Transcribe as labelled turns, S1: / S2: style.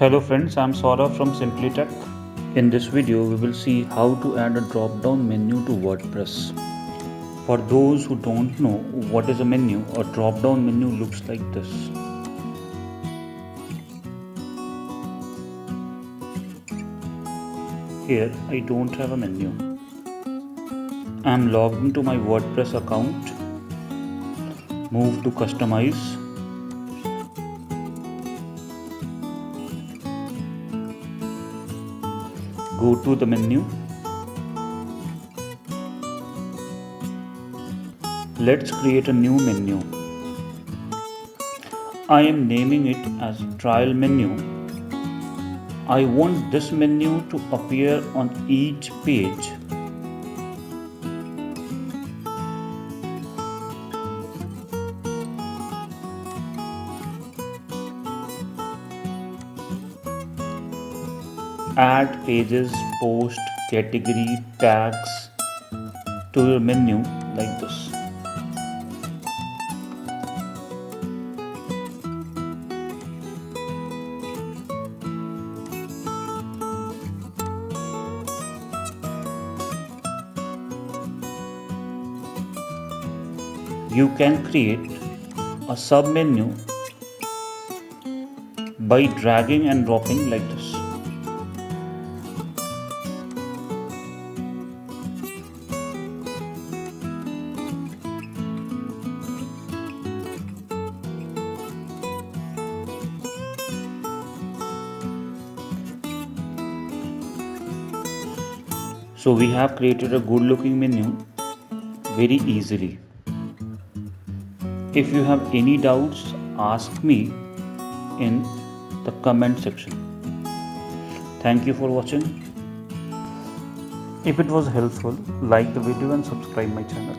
S1: Hello friends, I'm Saurabh from Simply Tech. In this video, we will see how to add a drop-down menu to WordPress. For those who don't know what is a menu, a drop-down menu looks like this. Here, I don't have a menu. I'm logged into my WordPress account. Move to Customize. Go to the menu. Let's create a new menu. I am naming it as Trial Menu. I want this menu to appear on each page. Add pages, post, category, tags to your menu like this. You can create a sub-menu by dragging and dropping like this. So we have created a good looking menu very easily. If you have any doubts, ask me in the comment section. Thank you for watching. If it was helpful, like the video and subscribe my channel.